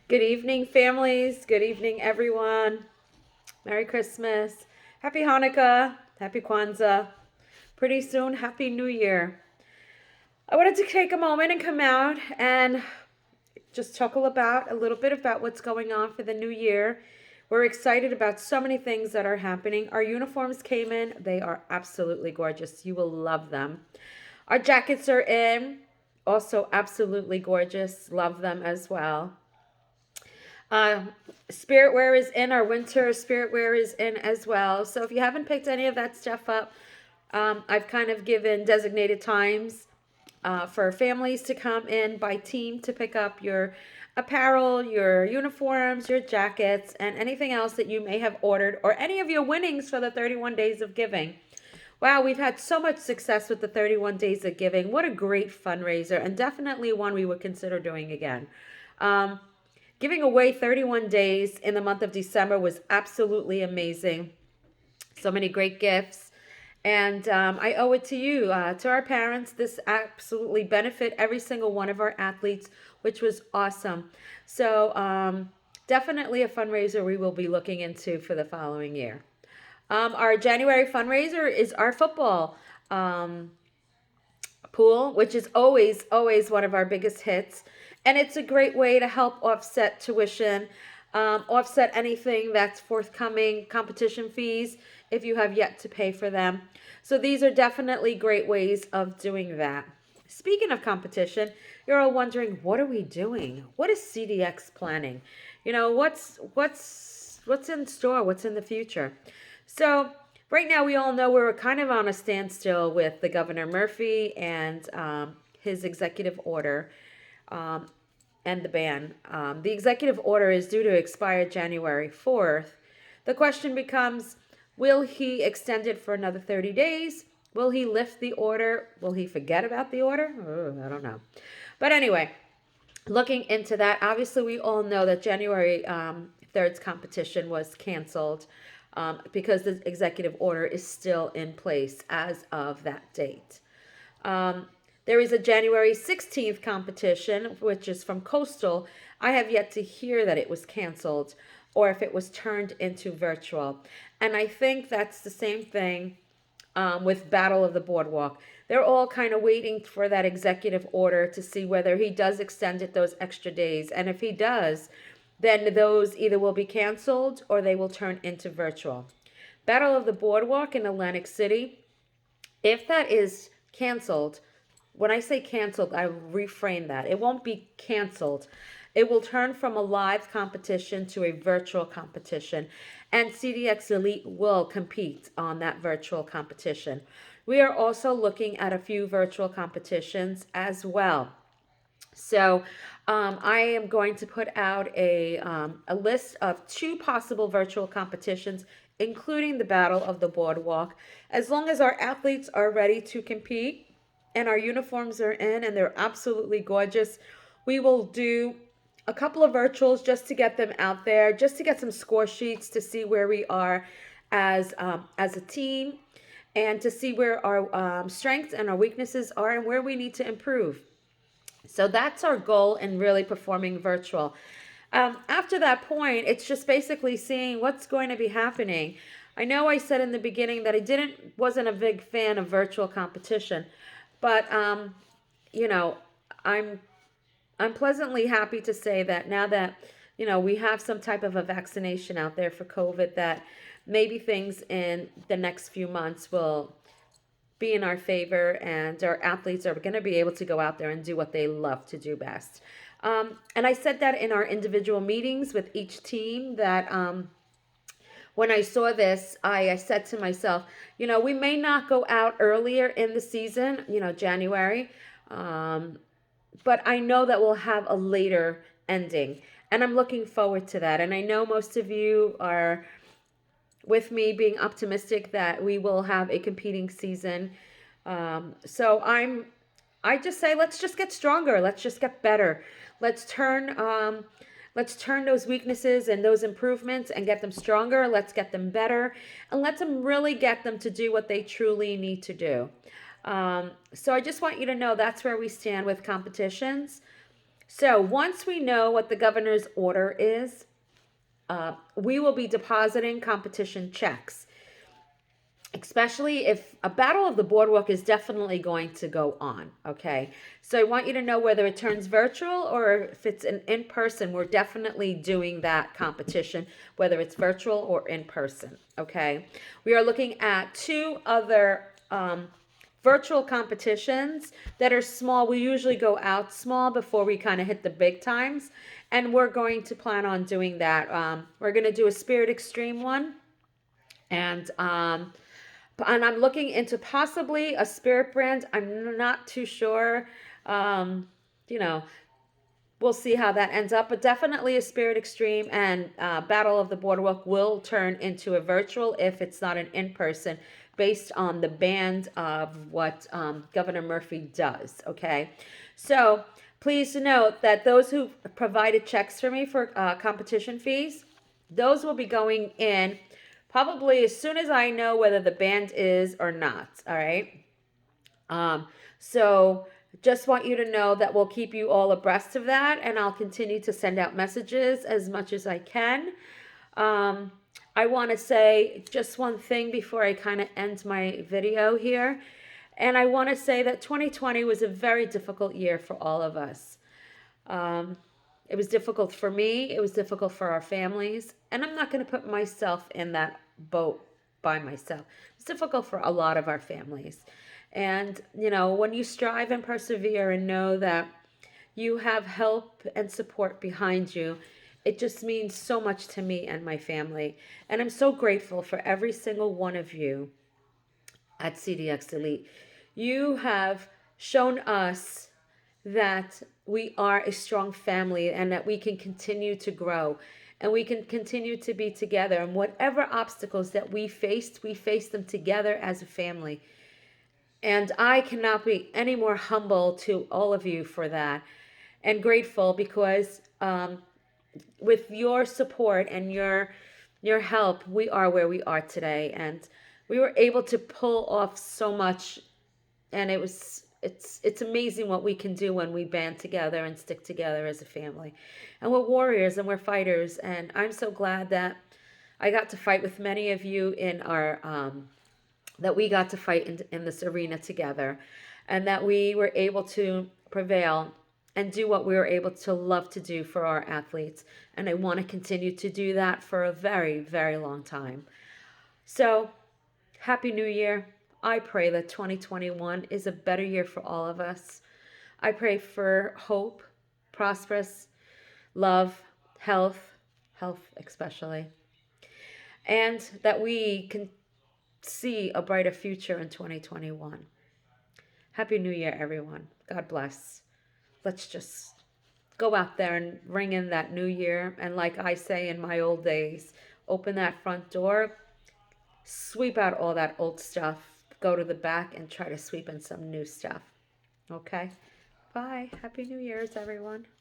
Good evening, families. Good evening, everyone. Merry Christmas. Happy Hanukkah. Happy Kwanzaa. Pretty soon, Happy New Year. I wanted to take a moment and come out and just chuckle about a little bit about what's going on for the new year. We're excited about so many things that are happening. Our uniforms came in, they are absolutely gorgeous. You will love them. Our jackets are in, also absolutely gorgeous. Love them as well. Uh, Spirit wear is in. Our winter spirit wear is in as well. So if you haven't picked any of that stuff up, I've kind of given designated times for families to come in by team to pick up your apparel, your uniforms, your jackets, and anything else that you may have ordered, or any of your winnings for the 31 days of giving. Wow, we've had so much success with the 31 days of giving. What a great fundraiser, and definitely one we would consider doing again. Um, Giving away 31 days in the month of December was absolutely amazing. So many great gifts. And I owe it to you, to our parents. This absolutely benefit every single one of our athletes, which was awesome. So definitely a fundraiser we will be looking into for the following year. Our January fundraiser is our football pool, which is always one of our biggest hits. And it's a great way to help offset tuition, offset anything that's forthcoming, competition fees, if you have yet to pay for them. So these are definitely great ways of doing that. Speaking of competition, you're all wondering, what are we doing? What is CDX planning? What's in store? What's in the future? So right now, we all know we're kind of on a standstill with the Governor Murphy and his executive order um, and the ban. The executive order is due to expire January 4th. The question becomes, will he extend it for another 30 days? Will he lift the order? Will he forget about the order? Oh, I don't know. But anyway, looking into that, obviously, we all know that January 3rd's competition was canceled because the executive order is still in place as of that date. Um, there is a January 16th competition, which is from Coastal. I have yet to hear that it was canceled or if it was turned into virtual. And I think that's the same thing with Battle of the Boardwalk. They're all kind of waiting for that executive order to see whether he does extend it those extra days. And if he does, then those either will be canceled or they will turn into virtual. Battle of the Boardwalk in Atlantic City, if that is canceled, when I say canceled, I reframe that. It won't be canceled. It will turn from a live competition to a virtual competition, and CDX Elite will compete on that virtual competition. We are also looking at a few virtual competitions as well. So I am going to put out a list of two possible virtual competitions, including the Battle of the Boardwalk. As long as our athletes are ready to compete and our uniforms are in and they're absolutely gorgeous, we will do a couple of virtuals just to get them out there, just to get some score sheets to see where we are as a team and to see where our strengths and our weaknesses are and where we need to improve. So that's our goal in really performing virtual. After that point, it's just basically seeing what's going to be happening. I know I said in the beginning that I wasn't a big fan of virtual competition, but you know, I'm I'm pleasantly happy to say that now that we have some type of a vaccination out there for COVID, that maybe things in the next few months will be in our favor, and our athletes are going to be able to go out there and do what they love to do best. And I said that in our individual meetings with each team that when I saw this, I said to myself, we may not go out earlier in the season, January, um, but I know that we'll have a later ending. And I'm looking forward to that. And I know most of you are with me being optimistic that we will have a competing season. So I just say, let's just get stronger. Let's just get better. Let's turn, um, let's turn those weaknesses and those improvements and get them stronger. Let's get them better, and let them really get them to do what they truly need to do. So I just want you to know that's where we stand with competitions. So once we know what the governor's order is, we will be depositing competition checks, especially if a battle of the boardwalk is definitely going to go on. Okay, so I want you to know whether it turns virtual or if it's an in-person. We're definitely doing that competition, whether it's virtual or in person. Okay, we are looking at two other virtual competitions that are small. We usually go out small before we kind of hit the big times, and we're going to plan on doing that. We're going to do a Spirit Extreme one, and I'm looking into possibly a spirit brand. I'm not too sure. Um, you know, we'll see how that ends up, but definitely a Spirit Extreme, and Battle of the Boardwalk will turn into a virtual if it's not an in-person, based on the band of what Governor Murphy does. Okay, so please note that those who provided checks for me for competition fees, those will be going in probably as soon as I know whether the band is or not. All right. So just want you to know that we'll keep you all abreast of that, and I'll continue to send out messages as much as I can. Um, I want to say just one thing before I kind of end my video here. And I want to say that 2020 was a very difficult year for all of us. Um, it was difficult for me. It was difficult for our families. And I'm not going to put myself in that boat by myself. It's difficult for a lot of our families. And, when you strive and persevere and know that you have help and support behind you, it just means so much to me and my family. And I'm so grateful for every single one of you at CDX Elite. You have shown us that we are a strong family and that we can continue to grow and we can continue to be together. And whatever obstacles that we faced them together as a family. And I cannot be any more humble to all of you for that, and grateful because with your support and your help, we are where we are today, and we were able to pull off so much. And it's amazing what we can do when we band together and stick together as a family. And we're warriors and we're fighters, and I'm so glad that I got to fight with many of you in our that we got to fight in this arena together, and that we were able to prevail and do what we were able to love to do for our athletes. And I want to continue to do that for a very, very long time. So, Happy New Year. I pray that 2021 is a better year for all of us. I pray for hope, prosperous, love, health especially, and that we can see a brighter future in 2021. Happy New Year, everyone. God bless. Let's just go out there and ring in that new year. And like I say in my old days, open that front door, sweep out all that old stuff, go to the back and try to sweep in some new stuff. Okay? Bye. Happy New Year's, everyone.